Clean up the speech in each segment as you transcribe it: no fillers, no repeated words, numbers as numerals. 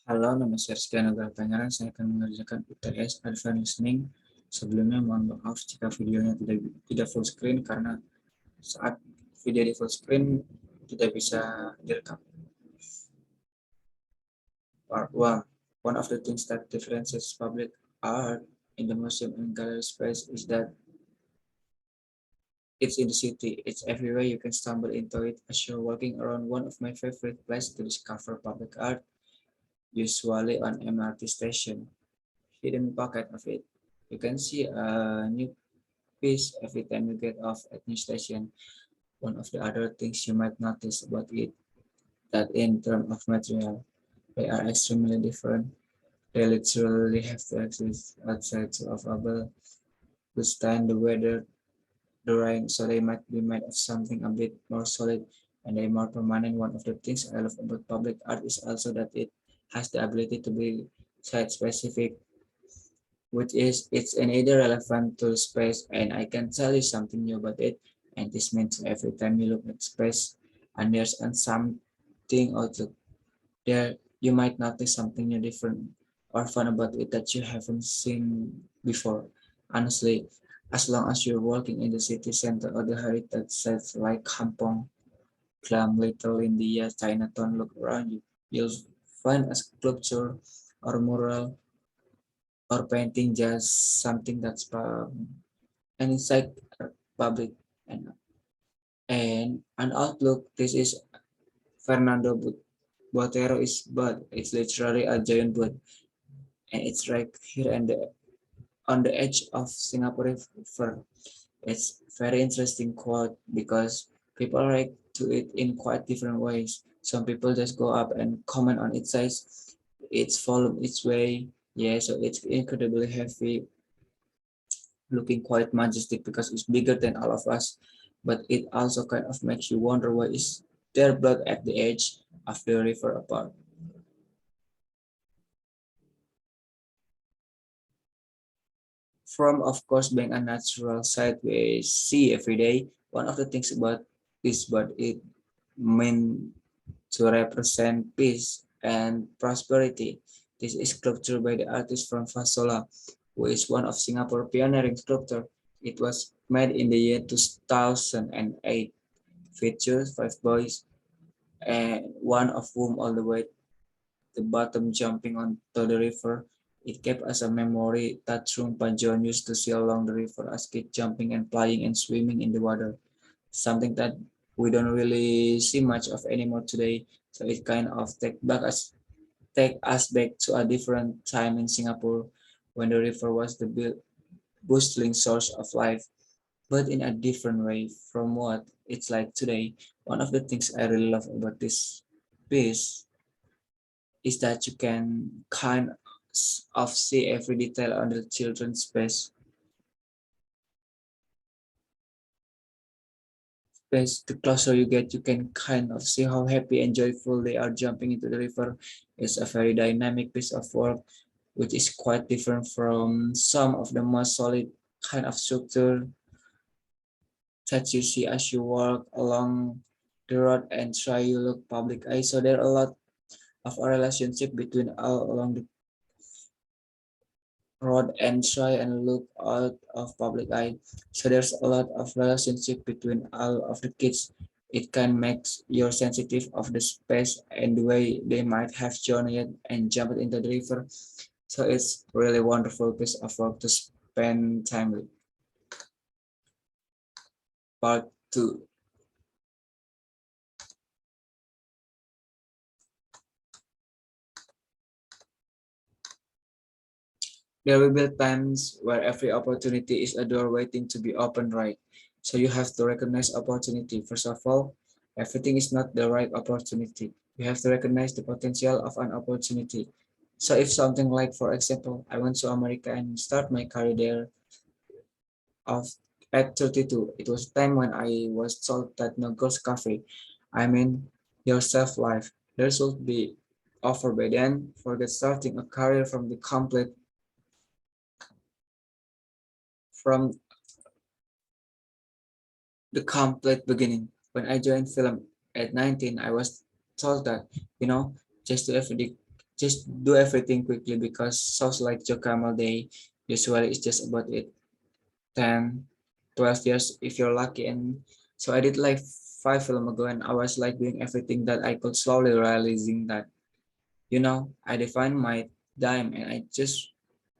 Halo, nama saya Rizky Anugrah. Saya akan mengerjakan UTS Advanced Listening. Sebelumnya mohon maaf jika videonya tidak full screen karena saat video di full screen tidak bisa direkam. Part 1. One of the things that differentiates public art in the museum and gallery space is that it's in the city. It's everywhere. You can stumble into it as you're walking around. One of my favorite places to discover public art, usually on MRT station. Hidden pocket of it. You can see a new piece every time you get off at new station. One of the other things you might notice about it that in terms of material, they are extremely different. They literally have to exist outside of bubble to stand the weather, the rain, so they might be made of something a bit more solid and they more permanent. One of the things I love about public art is also that it has the ability to be site specific, which is it's an either relevant to space and I can tell you something new about it. And this means every time you look at space and there's something out there, you might notice something new different or fun about it that you haven't seen before. Honestly, as long as you're walking in the city center or the heritage sites like Kampong, Klam, Little India, Chinatown, look around you. You'll find a sculpture or mural or painting just something that's an inside public and an outlook. This is Fernando Botero is but it's literally a giant bird and it's right here and on the edge of Singapore River. It's very interesting quote because people react to it in quite different ways. Some people just go up and comment on its size, its volume, its way. Yeah, so it's incredibly heavy, looking quite majestic because it's bigger than all of us. But it also kind of makes you wonder why is there blood at the edge of the river apart. From of course being a natural sight we see every day, one of the things about this bird it meant to represent peace and prosperity. This is sculpture by the artist from Fasola, who is one of Singapore pioneering sculptor. It was made in the year 2008. Features five boys and one of whom all the way the bottom jumping onto the river. It kept as a memory that Trumpa John used to see along the river as kids jumping and playing and swimming in the water. Something that we don't really see much of anymore today. So it kind of take us back to a different time in Singapore when the river was the bustling source of life, but in a different way from what it's like today. One of the things I really love about this piece is that you can kind of see every detail on the children's space. The closer you get, you can kind of see how happy and joyful they are jumping into the river. It's a very dynamic piece of work, which is quite different from some of the more solid kind of structure that you see as you walk along the road and try you look public eye. So there are a lot of a relationship between all along the road and try and look out of public eye. So there's a lot of relationship between all of the kids. It can make you sensitive of the space and the way they might have journeyed and jumped into the river. So it's really wonderful piece of work to spend time with. Part 2. There will be times where every opportunity is a door waiting to be opened right. So you have to recognize opportunity. First of all, everything is not the right opportunity. You have to recognize the potential of an opportunity. So if something like, for example, I went to America and start my career there of at 32, it was time when I was told that no girls cafe, I mean your self life, there should be offer by then for the starting a career from the complete beginning. When I joined film at 19, I was told that, you know, just do just do everything quickly because shows like Joe Camel Day usually is just about it 10, 12 years if you're lucky. And so I did like 5 film ago and I was like doing everything that I could, slowly realizing that, I defined my dime and I just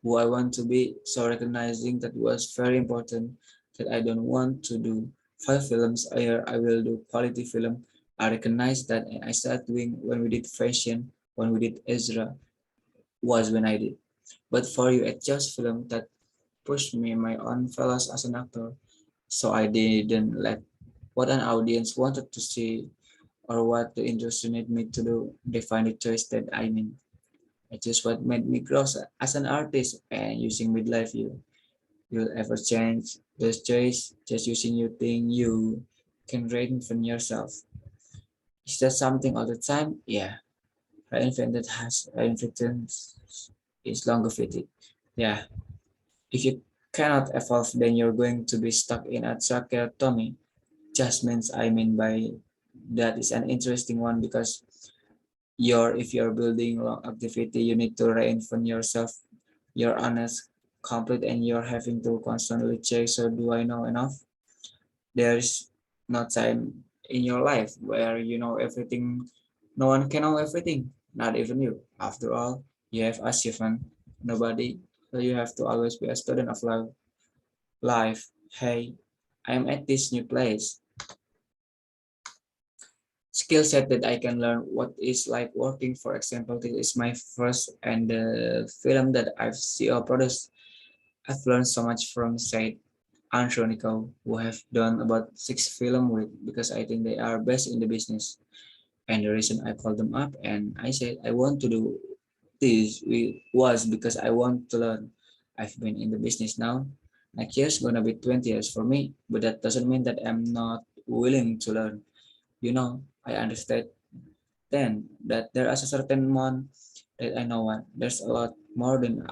who I want to be. So recognizing that was very important, that I don't want to do 5 films a year. I will do quality film. I recognize that and I started doing when we did fashion, when we did Ezra was when I did. But for you, it's just film that pushed me my own fellows as an actor. So I didn't let what an audience wanted to see or what the industry need me to do define the choice that I mean. It's just what made me grow as an artist and using midlife you'll ever change those choice just using you think you can reinvent yourself. Is that something all the time? Yeah. Reinvented has reinvented is longevity. Yeah. If you cannot evolve, then you're going to be stuck in a tracheotomy. Adjustments I mean by that is an interesting one because if you're building long activity, you need to reinvent yourself. You're honest, complete, and you're having to constantly check. So do I know enough? There's no time in your life where you know everything. No one can know everything, not even you. After all, you have achievement. Nobody. So you have to always be a student of life. Life. Hey, I'm at this new place. Skill set that I can learn what is like working. For example, this is my first and the film that I've seen or produced. I've learned so much from Said Andronico, who have done about 6 films with because I think they are best in the business. And the reason I called them up and I said I want to do this was because I want to learn. I've been in the business now. Next year's gonna be 20 years for me, but that doesn't mean that I'm not willing to learn. I understand then that there is a certain one that I know what. There's a lot more than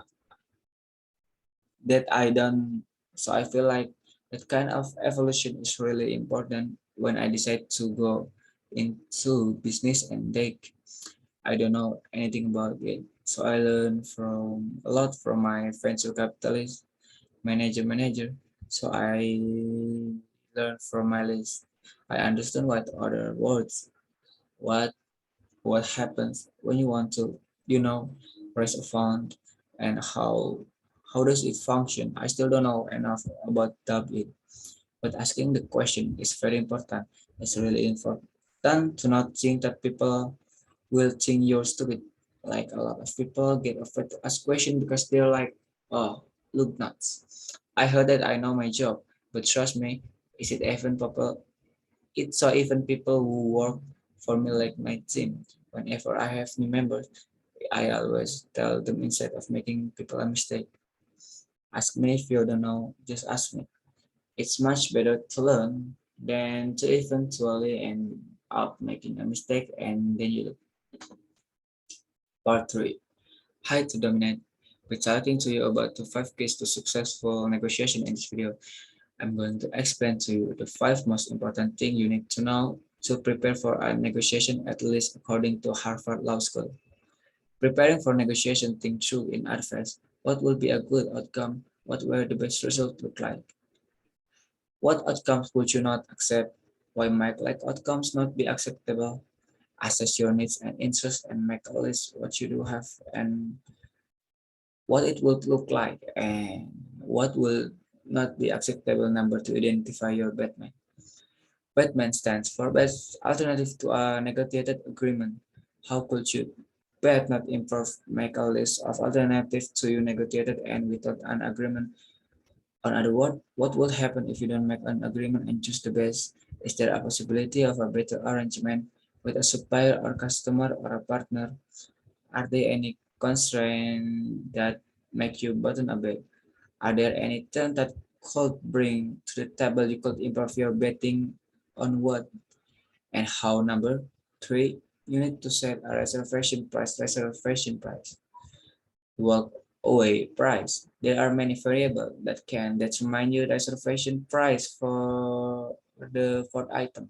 that I done. So I feel like that kind of evolution is really important when I decide to go into business and take. I don't know anything about it. So I learned from a lot from my venture capitalist manager. So I learned from my list. I understand what other words, what what happens when you want to, you know, raise a fund and how does it function. I still don't know enough about it, but asking the question is very important. It's really important to not think that people will think you're stupid. Like a lot of people get afraid to ask questions because they're like, oh, look nuts. I heard that I know my job, but trust me, is it even people it's so even people who work for me like my team. Whenever I have new members, I always tell them instead of making people a mistake. Ask me if you don't know, just ask me. It's much better to learn than to eventually end up making a mistake and then you look. Part 3. How to dominate. We're talking to you about the 5 keys to successful negotiation in this video. I'm going to explain to you the 5 most important things you need to know to prepare for a negotiation, at least according to Harvard Law School. Preparing for negotiation, think through in advance what will be a good outcome, what will the best result look like, what outcomes would you not accept, why might like outcomes not be acceptable, assess your needs and interests and make a list what you do have and what it would look like and what will not be acceptable number to identify your Batman. Batman stands for best alternative to a negotiated agreement. How could you bet not improve? Make a list of alternatives to you negotiated and without an agreement. On other words, what will happen if you don't make an agreement and choose the best? Is there a possibility of a better arrangement with a supplier or customer or a partner? Are there any constraints that make you button a bit? Are there any terms that could bring to the table you could improve your betting on what and how? Number 3, you need to set a reservation price, walk away price. There are many variables that can determine your reservation price for the fourth item.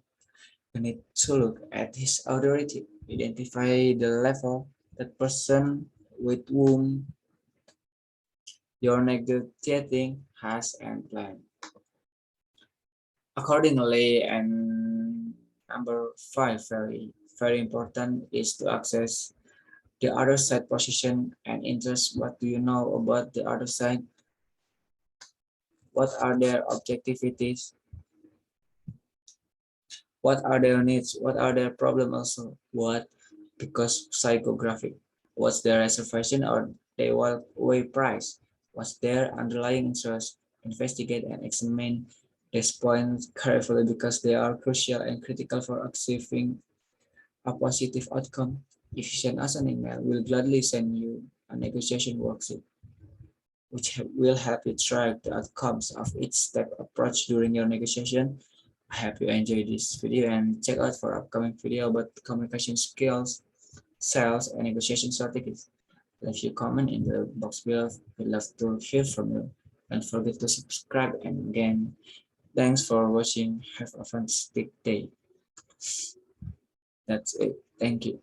You need to look at his authority, identify the level, That person with whom you're negotiating has a plan. Accordingly, and number five, very important, is to access the other side position and interest. What do you know about the other side? What are their objectivities? What are their needs? What are their problems also? What? Because psychographic. What's their reservation or they walkway price? What's their underlying interest? Investigate and examine these points carefully because they are crucial and critical for achieving a positive outcome. If you send us an email, we'll gladly send you a negotiation worksheet, which will help you track the outcomes of each step approach during your negotiation. I hope you enjoyed this video and check out for upcoming video about communication skills, sales, and negotiation strategies. Leave your comment in the box below. We'd love to hear from you. Don't forget to subscribe and again, thanks for watching. Have a fantastic day. That's it. Thank you.